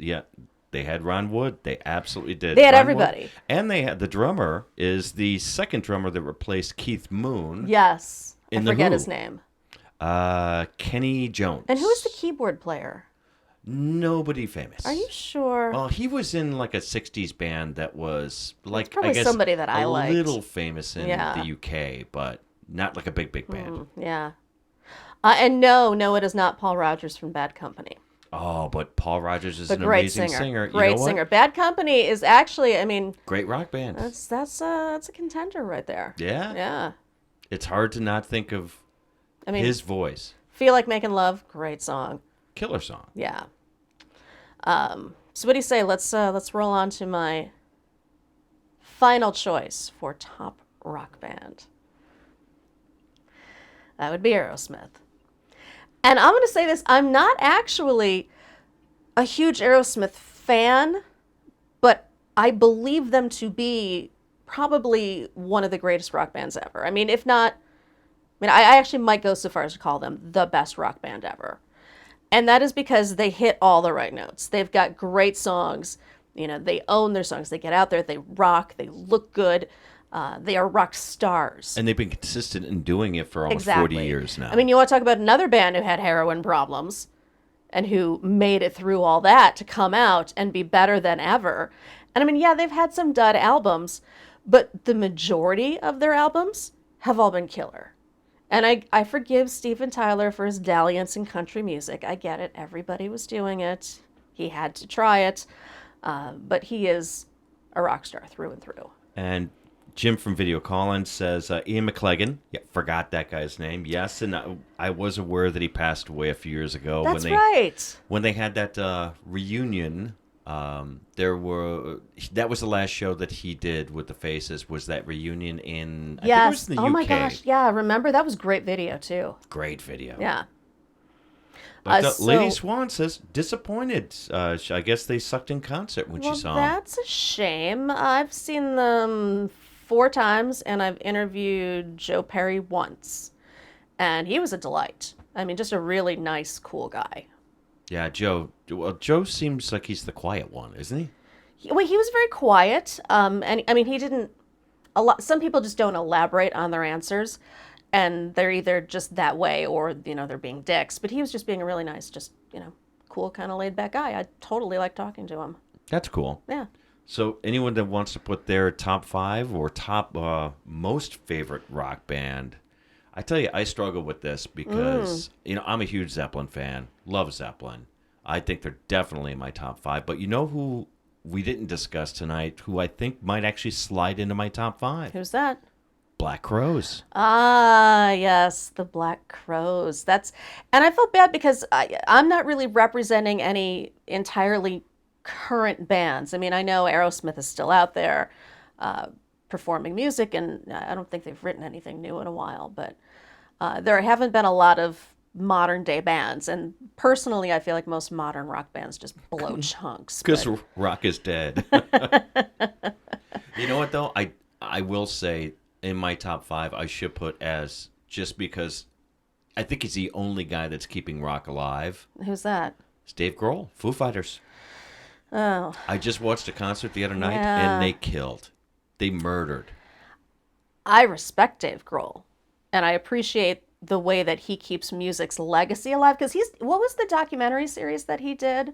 They had Ron Wood. They absolutely did. They had Ron everybody. Wood. And they had the drummer is the second drummer that replaced Keith Moon. Yes. In I The forget Who. his name. Kenny Jones. And who is the keyboard player? Nobody famous. Are you sure? Well, he was in like a 60s band that was like, probably I guess, somebody that I liked. a little famous in Yeah. the UK, but not like a big band. Yeah. And no, it is not Paul Rogers from Bad Company. Oh, but Paul Rogers is The an great amazing singer. Great You know singer. what? Bad Company is actually, I mean, Great rock band. that's a contender right there. Yeah. Yeah. It's hard to not think of I mean, his voice. Feel Like Making Love, great song. Killer song. Yeah. So what do you say? Let's roll on to my final choice for top rock band. That would be Aerosmith. And I'm going to say this, I'm not actually a huge Aerosmith fan, but I believe them to be probably one of the greatest rock bands ever. I mean, if not, I actually might go so far as to call them the best rock band ever. And that is because they hit all the right notes. They've got great songs. You know, they own their songs. They get out there, they rock, they look good. They are rock stars. And they've been consistent in doing it for almost 40 years now. I mean, you want to talk about another band who had heroin problems and who made it through all that to come out and be better than ever. And I mean, yeah, they've had some dud albums, but the majority of their albums have all been killer. And I forgive Steven Tyler for his dalliance in country music. I get it. Everybody was doing it. He had to try it. But he is a rock star through and through. And Jim from Video Collins says, Ian McCleggan. Yeah, forgot that guy's name. Yes, and I was aware that he passed away a few years ago. That's right. When they had that reunion, that was the last show that he did with the Faces, was that reunion in, I think it was in the UK. Oh my gosh, yeah, remember? That was great video, too. Great video. Yeah. But Lady Swan says, disappointed. I guess they sucked in concert when she saw them. That's a shame. I've seen them 4 times, and I've interviewed Joe Perry once. And he was a delight. I mean, just a really nice, cool guy. Yeah, Joe. Well, Joe seems like he's the quiet one, isn't he? He was very quiet. And I mean, he didn't... Some people just don't elaborate on their answers. And they're either just that way or, they're being dicks. But he was just being a really nice, just, cool, kind of laid back guy. I totally like talking to him. That's cool. Yeah. So anyone that wants to put their top 5 or top most favorite rock band, I tell you, I struggle with this because, I'm a huge Zeppelin fan. Love Zeppelin. I think they're definitely in my top 5. But you know who we didn't discuss tonight, who I think might actually slide into my top 5? Who's that? Black Crowes. Ah, yes, the Black Crowes. And I felt bad because I'm not really representing any entirely current bands. I mean, I know Aerosmith is still out there performing music, and I don't think they've written anything new in a while, but there haven't been a lot of modern day bands. And personally, I feel like most modern rock bands just blow chunks. Because rock is dead. You know what, though? I will say, in my top 5, I should put as, just because I think he's the only guy that's keeping rock alive. Who's that? It's Dave Grohl, Foo Fighters. Oh. I just watched a concert the other night, Yeah. and they killed. They murdered. I respect Dave Grohl, and I appreciate the way that he keeps music's legacy alive. Because what was the documentary series that he did?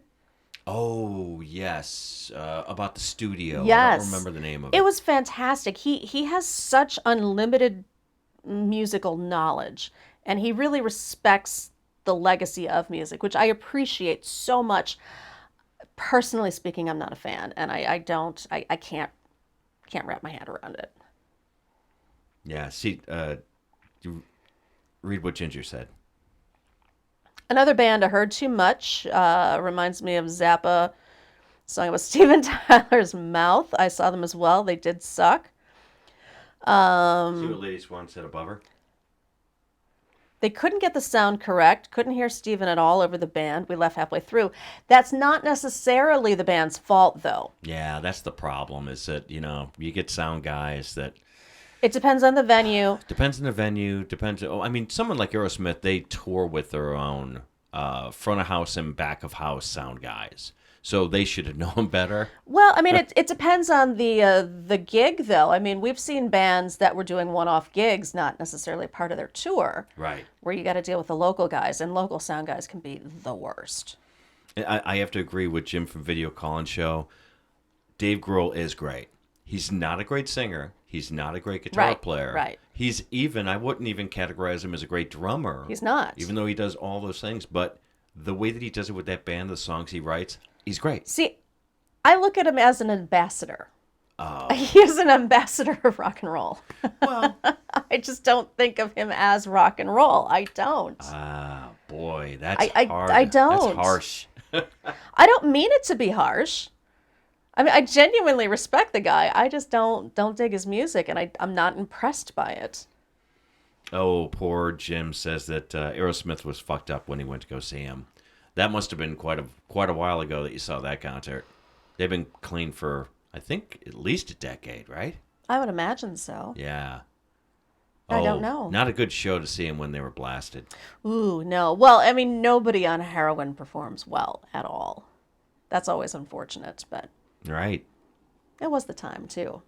Oh, yes. About the studio. Yes. I don't remember the name of it. It was fantastic. He has such unlimited musical knowledge, and he really respects the legacy of music, which I appreciate so much. Personally speaking, I'm not a fan, and I can't wrap my head around it. Yeah, see, you read what Ginger said. Another band I heard too much reminds me of Zappa, song about Steven Tyler's Mouth. I saw them as well. They did suck. See what Lady Swan said above her? They couldn't get the sound correct, couldn't hear Steven at all over the band. We left halfway through. That's not necessarily the band's fault, though. Yeah, that's the problem, is that, you get sound guys that... It depends on the venue. Depends on the venue. Someone like Aerosmith, they tour with their own front of house and back of house sound guys. So they should have known better. Well, I mean, it depends on the gig, though. I mean, we've seen bands that were doing one-off gigs, not necessarily part of their tour, Right. where you got to deal with the local guys, and local sound guys can be the worst. I have to agree with Jim from Video Call-In Show. Dave Grohl is great. He's not a great singer. He's not a great guitar player. Right. He's even, I wouldn't even categorize him as a great drummer. He's not. Even though he does all those things. But the way that he does it with that band, the songs he writes, he's great. See, I look at him as an ambassador. Oh. He is an ambassador of rock and roll. Well. I just don't think of him as rock and roll. I don't. Ah, boy, that's hard. I don't. That's harsh. I don't mean it to be harsh. I mean, I genuinely respect the guy. I just don't dig his music, and I'm not impressed by it. Oh, poor Jim says that Aerosmith was fucked up when he went to go see him. That must have been quite a while ago that you saw that concert. They've been clean for, I think, at least a decade, right? I would imagine so. Yeah. I don't know. Not a good show to see him when they were blasted. Ooh, no. Well, I mean, nobody on heroin performs well at all. That's always unfortunate, but Right. it was the time, too.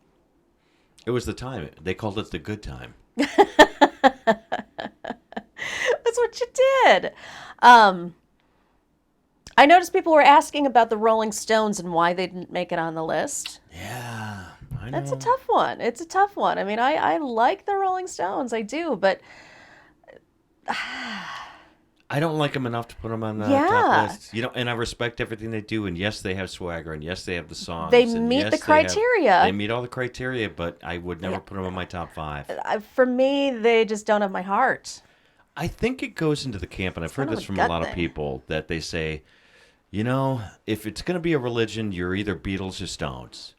It was the time. They called it the good time. That's what you did. I noticed people were asking about the Rolling Stones and why they didn't make it on the list. Yeah, I know. That's a tough one. It's a tough one. I mean, I like the Rolling Stones. I do, but I don't like them enough to put them on the top list. You know, and I respect everything they do. And yes, they have swagger. And yes, they have the songs. they and meet yes, the criteria. They meet all the criteria, but I would never put them in my top 5. For me, they just don't have my heart. I think it goes into the camp, and I've heard kind of this a from a gut lot of thing. people, that they say, you know, if it's going to be a religion, you're either Beatles or Stones.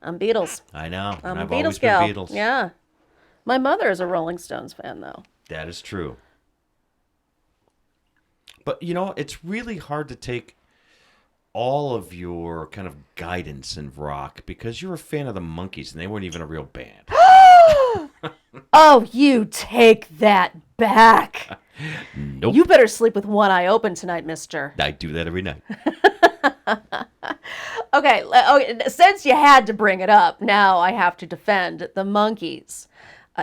I'm Beatles. I know. I'm and a I've Beatles always gal. been Beatles. Yeah. My mother is a Rolling Stones fan, though. That is true. But, you know, it's really hard to take all of your kind of guidance in rock because you're a fan of the Monkees, and they weren't even a real band. Oh, you take that back. Nope. You better sleep with one eye open tonight, mister. I do that every night. Okay, since you had to bring it up, now I have to defend the Monkees.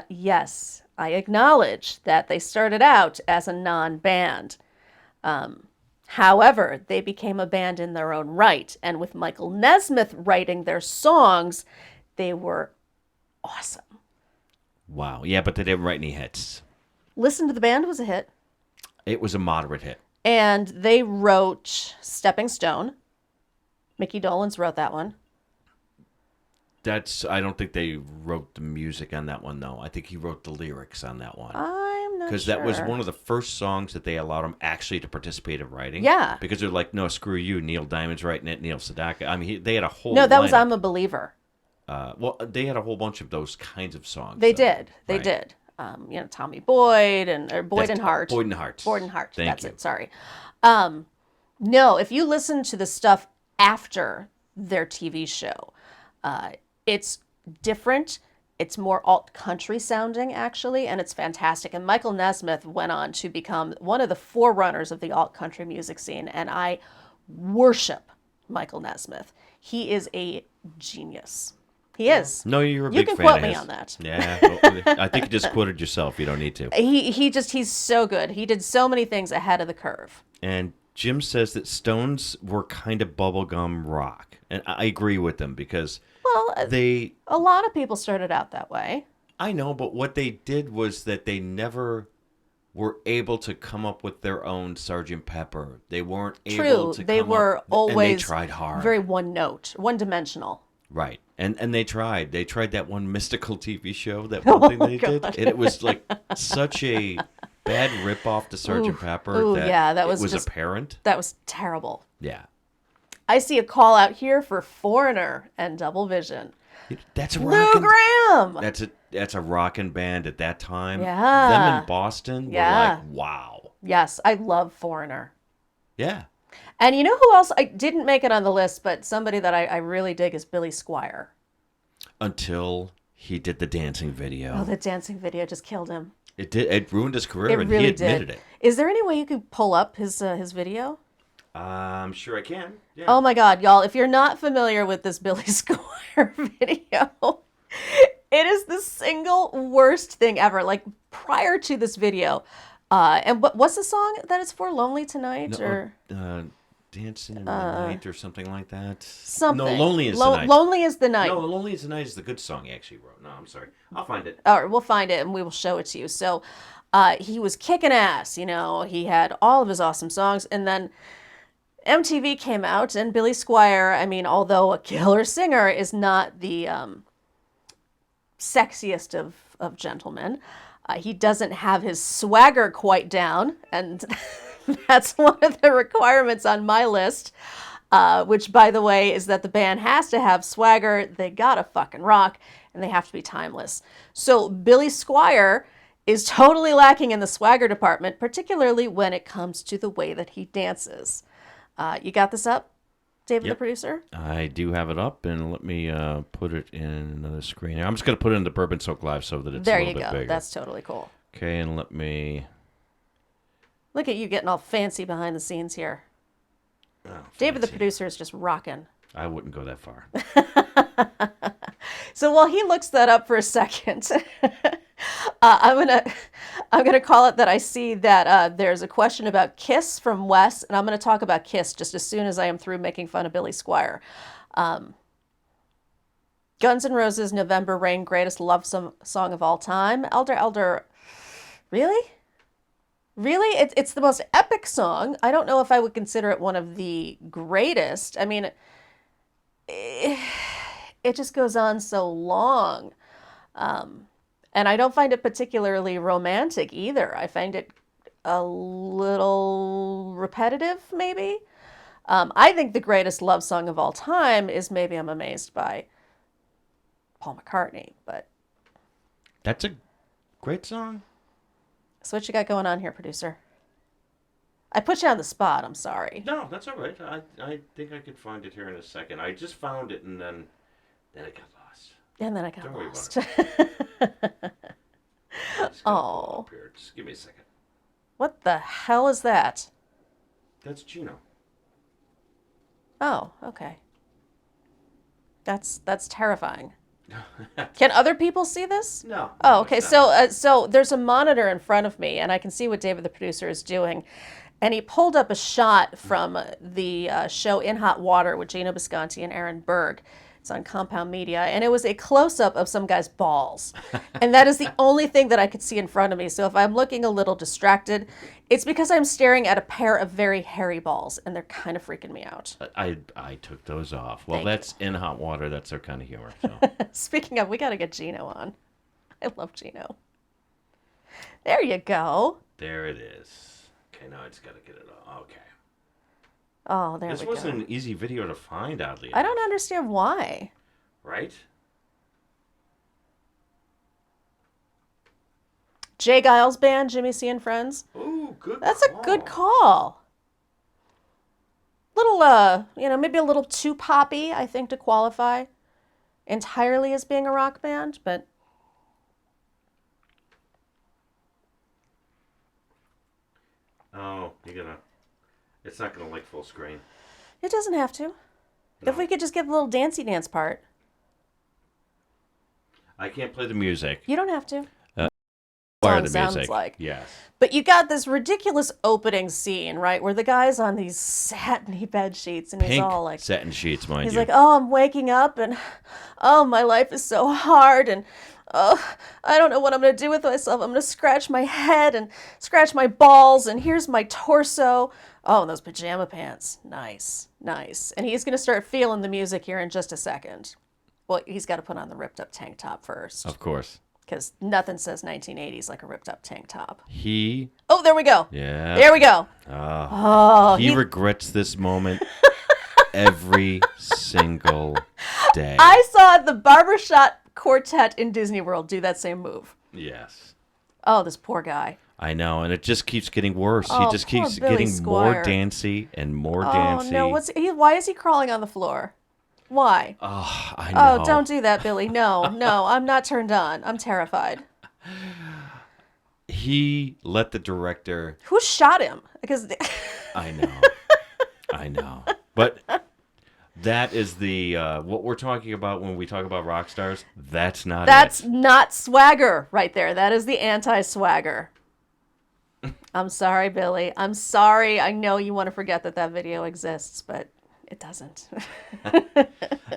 Yes, I acknowledge that they started out as a non-band. However, they became a band in their own right, and with Michael Nesmith writing their songs, they were awesome. Wow. Yeah, but they didn't write any hits. Listen to the Band was a hit, It was a moderate hit. and they wrote Stepping Stone. Mickey Dolenz wrote that one. I don't think they wrote the music on that one, though. I think he wrote the lyrics on that one. I'm not sure. Because that was one of the first songs that they allowed him actually to participate in writing. Yeah. Because they're like, no, screw you. Neil Diamond's writing it. Neil Sedaka. I mean, they had a whole No, that was lineup. I'm a Believer. Well, they had a whole bunch of those kinds of songs. They though. did. They Right. did. Tommy Boyd or Boyd and Hart. Boyd and Hart. Boyd and Hart. Thank That's you. it. Sorry. No, if you listen to the stuff after their TV show, it's different. It's more alt country sounding, actually, and it's fantastic. And Michael Nesmith went on to become one of the forerunners of the alt country music scene, and I worship Michael Nesmith. He is a genius. He is. No, you're a You big can fan quote of me his. on that. Yeah. Well, I think you just quoted yourself. You don't need to. He's so good. He did so many things ahead of the curve. And Jim says that Stones were kind of bubblegum rock. And I agree with them because Well, they... a lot of people started out that way. I know, but what they did was that they never were able to come up with their own Sgt. Pepper. They weren't able True, to they come were up... always and they tried hard. very one note, one dimensional. Right. And they tried. They tried that one mystical TV show, that one thing they did. And it was like such a bad ripoff to Sgt. Pepper ooh, that, yeah, that it was was just- apparent. That was terrible. Yeah. I see a call out here for Foreigner and Double Vision. That's a Lou rockin'... Graham. That's a rockin' band at that time. Yeah. Them in Boston were Yeah. like, wow. Yes, I love Foreigner. Yeah. And you know who else I didn't make it on the list, but somebody that I really dig is Billy Squier. Until he did the dancing video. Oh, the dancing video just killed him. It ruined his career, It and really he admitted did. it. Is there any way you could pull up his video? I'm sure I can. Yeah. Oh my God, y'all, if you're not familiar with this Billy Squire video, it is the single worst thing ever. Like, prior to this video, and what's the song that it's for? Lonely Tonight? No, Or Dancing in the Night or something like that. something. No, Lonely is the Night. Lonely is the Night. No, Lonely is the Night is the good song he actually wrote. No, I'm sorry. I'll find it. All right, we'll find it and we will show it to you. So he was kicking ass, you know. He had all of his awesome songs. And then MTV came out, and Billy Squire, I mean, although a killer singer, is not the sexiest of gentlemen. He doesn't have his swagger quite down, and that's one of the requirements on my list, which, by the way, is that the band has to have swagger, they gotta fucking rock, and they have to be timeless. So Billy Squire is totally lacking in the swagger department, particularly when it comes to the way that he dances. You got this up, David, the producer? I do have it up, and let me put it in another screen. I'm just going to put it in the Bourbon Soak Live so that it's a little bit bigger. There you go. That's totally cool. Okay, and let me... Look at you getting all fancy behind the scenes here. Oh, David, the fancy. producer, is just rocking. I wouldn't go that far. So while he looks that up for a second, I'm gonna call it that I see that there's a question about Kiss from Wes, and I'm gonna talk about Kiss just as soon as I am through making fun of Billy Squire. Guns N' Roses' November Rain, greatest love song of all time. Elder, really? Really? It's the most epic song. I don't know if I would consider it one of the greatest. I mean, it just goes on so long. And I don't find it particularly romantic either. I find it a little repetitive, maybe. I think the greatest love song of all time is Maybe I'm Amazed by Paul McCartney, but... That's a great song. So what you got going on here, producer? I put you on the spot, I'm sorry. No, that's all right. I think I could find it here in a second. I just found it, and then it got lost. And then I got Don't worry lost. Oh. Just give me a second. What the hell is that? That's Gino. Oh, okay. That's terrifying. Can other people see this? No. Oh, okay. So there's a monitor in front of me, and I can see what David, the producer, is doing. And he pulled up a shot from the show In Hot Water with Gino Bisconti and Aaron Berg. It's on Compound Media, and it was a close-up of some guy's balls. And that is the only thing that I could see in front of me. So if I'm looking a little distracted, it's because I'm staring at a pair of very hairy balls, and they're kind of freaking me out. I took those off. Well, Thank that's In Hot Water. That's their kind of humor. So. Speaking of, we got to get Gino on. I love Gino. There you go. There it is. Okay, now I just got to get it on. Okay. Oh, there we go. This wasn't an easy video to find, oddly enough. I don't understand why. Right? Jay Giles Band, Jimmy C and Friends. Ooh, good That's call. a good call. Little, maybe a little too poppy, I think, to qualify entirely as being a rock band, but... Oh, it's not gonna like full screen. It doesn't have to. No. If we could just get the little dancey dance part. I can't play the music. You don't have to. Wire the Sounds music. like. Yes. But you got this ridiculous opening scene, right, where the guy's on these satiny bed sheets, and he's Pink all like... satin sheets, mind He's you. like, oh, I'm waking up, and oh, my life is so hard, and oh, I don't know what I'm going to do with myself. I'm going to scratch my head and scratch my balls, and here's my torso. Oh, and those pajama pants. Nice, nice. And he's going to start feeling the music here in just a second. Well, he's got to put on the ripped up tank top first. Of course. Because nothing says 1980s like a ripped up tank top. Oh, there we go. Yeah. There we go. He regrets this moment every single day. I saw the Barbershop Quartet in Disney World do that same move. Yes. Oh, this poor guy. I know, and it just keeps getting worse. Oh, he just poor keeps Billy getting Squire. more dancey and more Oh, dancey. no. Why is he crawling on the floor? Why? Oh, I know. Oh, don't do that, Billy. No, I'm not turned on. I'm terrified. He let the director... Who shot him? Because I know. I know. But that is the what we're talking about when we talk about rock stars. That's not That's it. not swagger right there. That is the anti-swagger. I'm sorry, Billy. I'm sorry. I know you want to forget that video exists, but it doesn't.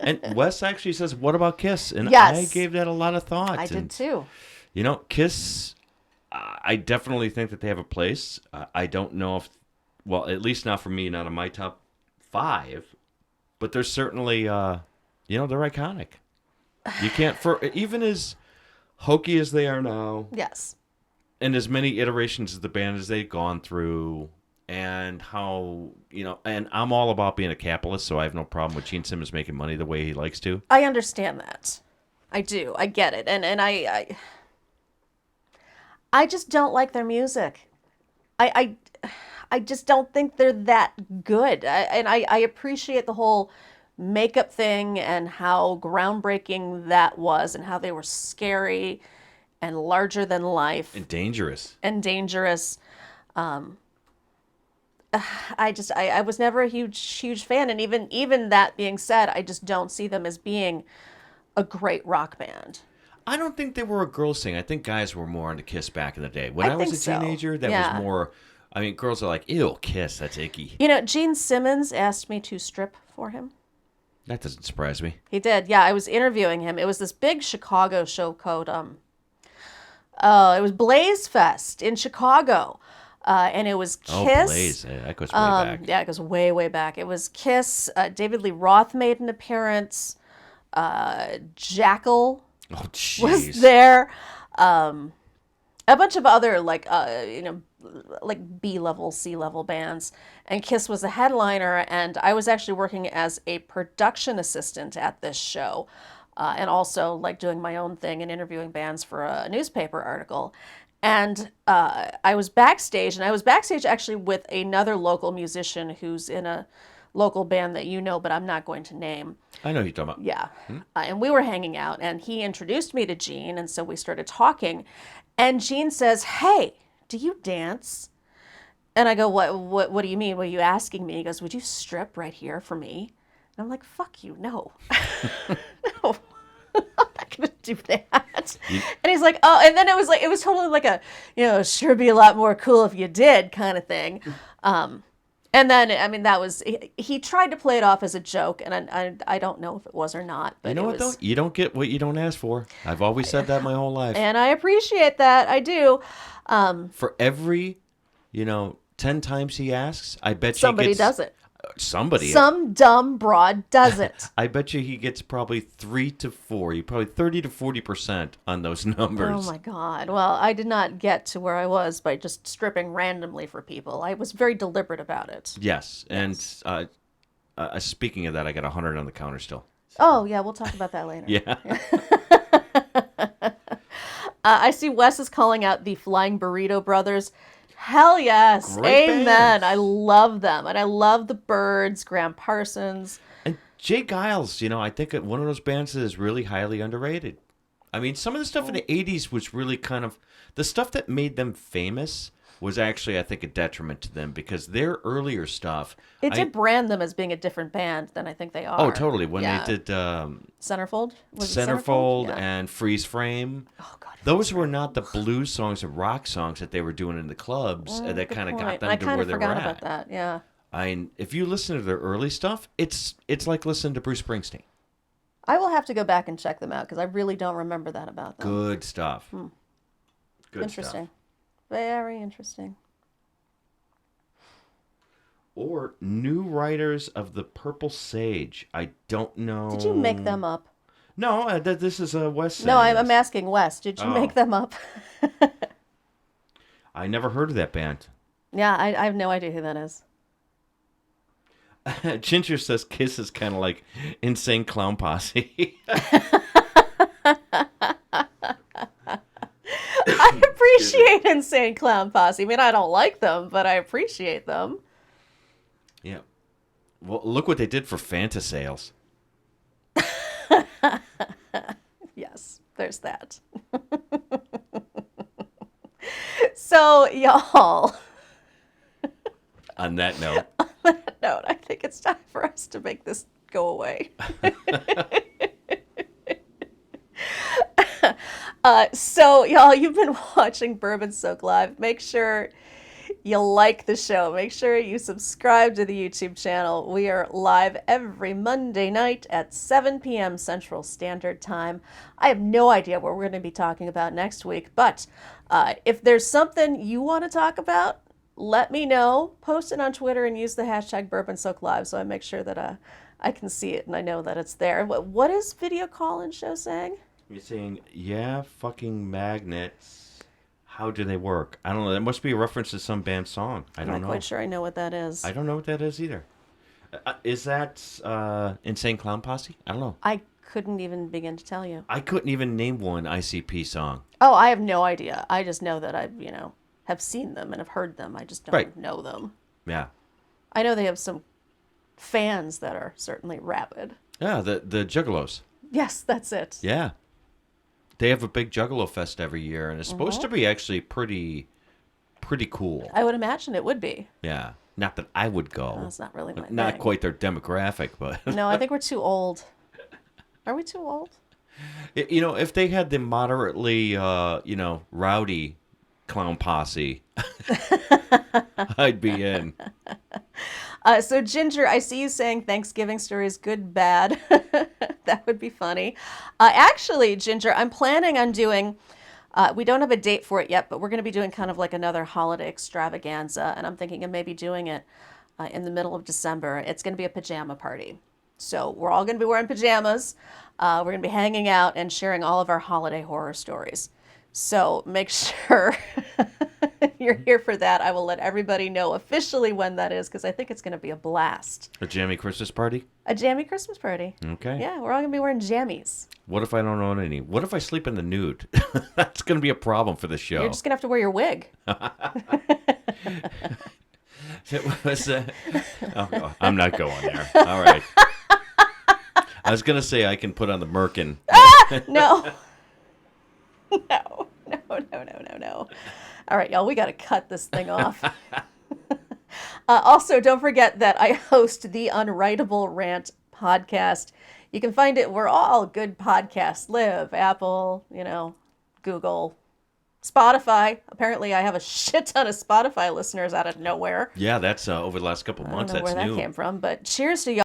And Wes actually says, "What about Kiss?" And Yes. I gave that a lot of thought. I did too. You know, Kiss. I definitely think that they have a place. I don't know if, well, at least not for me, not in my top 5. But they're certainly, they're iconic. You can't, for even as hokey as they are now, Yes. and as many iterations of the band as they've gone through, and how, and I'm all about being a capitalist, so I have no problem with Gene Simmons making money the way he likes to. I understand that. I do. I get it. And I just don't like their music. I just don't think they're that good. I appreciate the whole makeup thing and how groundbreaking that was and how they were scary and larger than life And dangerous. and dangerous. I was never a huge fan. And even that being said, I just don't see them as being a great rock band. I don't think they were a girl thing. I think guys were more into Kiss back in the day. When I was think a so. teenager, that Yeah. was more. I mean, girls are like, "Ew, Kiss, that's icky." Gene Simmons asked me to strip for him. That doesn't surprise me. He did. Yeah, I was interviewing him. It was this big Chicago show called it was Blaze Fest in Chicago. And it was Kiss. Oh, Blaze. That goes way back. Yeah, it goes way, way back. It was Kiss. David Lee Roth made an appearance. Jackal Oh, jeez. was there. A bunch of other like B-level, C-level bands, and Kiss was a headliner. And I was actually working as a production assistant at this show, and also like doing my own thing and interviewing bands for a newspaper article. And I was backstage, and I was backstage actually with another local musician who's in a local band that you know, but I'm not going to name. I know who you're talking about. Yeah. And we were hanging out, and he introduced me to Gene, and so we started talking. And Gene says, "Hey, do you dance?" And I go, What do you mean? What are you asking me? He goes, "Would you strip right here for me?" And I'm like, "Fuck you, no." No. I'm not gonna do that. And he's like, "Oh," and then it was totally like a, sure be a lot more cool if you did kind of thing. And then, I mean, that was, he tried to play it off as a joke, and I don't know if it was or not. But You know what, though? You don't get what you don't ask for. I've always said that my whole life. And I appreciate that. I do. For every, 10 times he asks, I bet Somebody he gets... does it. Somebody. Some dumb broad does it. I bet you he gets probably 3 to 4, probably 30 to 40% on those numbers. Oh my God. Well, I did not get to where I was by just stripping randomly for people. I was very deliberate about it. Yes. And speaking of that, I got 100 on the counter still. Oh, yeah, we'll talk about that later. Yeah. I see Wes is calling out the Flying Burrito Brothers. Hell yes. Great Amen. band. I love them. And I love the Byrds, Graham Parsons. And Jay Giles, I think one of those bands that is really highly underrated. I mean, some of the stuff in the 80s was really kind of... The stuff that made them famous was actually, I think, a detriment to them because their earlier stuff... It did brand them as being a different band than I think they are. Oh, totally. When Yeah. they did Centerfold? Was it Centerfold Yeah. and Freeze Frame, Oh, God. those were not the blues songs and rock songs that they were doing in the clubs that Good kind of point. got them I to kind where of they were forgot at. about that, yeah. If you listen to their early stuff, it's like listening to Bruce Springsteen. I will have to go back and check them out because I really don't remember that about them. Good stuff. Good Interesting. stuff. Very interesting. Or New Riders of the Purple Sage. I don't know. Did you make them up? No, this is a West. No, I'm asking Wes. Did you make them up? I never heard of that band. Yeah, I have no idea who that is. Ginger says Kiss is kind of like Insane Clown Posse. I appreciate Insane Clown Posse. I mean, I don't like them, but I appreciate them. Yeah. Well, look what they did for Fanta sales. Yes, there's that. So, y'all. On that note. note, I think it's time for us to make this go away. So, y'all, you've been watching Bourbon Soak Live. Make sure you like the show. Make sure you subscribe to the YouTube channel. We are live every Monday night at 7 p.m. Central Standard Time. I have no idea what we're going to be talking about next week, but if there's something you want to talk about, let me know. Post it on Twitter and use the hashtag Bourbon Soak Live so I make sure that I can see it and I know that it's there. What is Video Call-In Show saying? You're saying, yeah, fucking magnets. How do they work? I don't know. That must be a reference to some band song. I don't know. I'm not quite sure I know what that is. I don't know what that is either. Is that Insane Clown Posse? I don't know. I couldn't even begin to tell you. I couldn't even name one ICP song. Oh, I have no idea. I just know that I, have seen them and have heard them. I just don't know them. Yeah. I know they have some fans that are certainly rabid. Yeah, the Juggalos. Yes, that's it. Yeah. They have a big Juggalo Fest every year, and it's supposed to be actually pretty cool. I would imagine it would be. Yeah. Not that I would go. Well, it's not really my Not thing. quite their demographic, but... No, I think we're too old. Are we too old? If they had the moderately, rowdy clown posse, I'd be in. So, Ginger, I see you saying Thanksgiving stories, good, bad. That would be funny. Actually, Ginger, I'm planning on doing, we don't have a date for it yet, but we're going to be doing kind of like another holiday extravaganza, and I'm thinking of maybe doing it in the middle of December. It's going to be a pajama party. So we're all going to be wearing pajamas. We're going to be hanging out and sharing all of our holiday horror stories. So make sure you're here for that. I will let everybody know officially when that is because I think it's going to be a blast. A jammy Christmas party? A jammy Christmas party. Okay. Yeah, we're all going to be wearing jammies. What if I don't own any? What if I sleep in the nude? That's going to be a problem for the show. You're just going to have to wear your wig. It was, I'm not going there. All right. I was going to say I can put on the merkin. No. No. All right, y'all, we got to cut this thing off. Also, don't forget that I host the Unwritable Rant podcast. You can find it where all good podcasts live. Apple, Google, Spotify. Apparently, I have a shit ton of Spotify listeners out of nowhere. Yeah, that's over the last couple of months. I don't know That's where new. that came from, but cheers to y'all.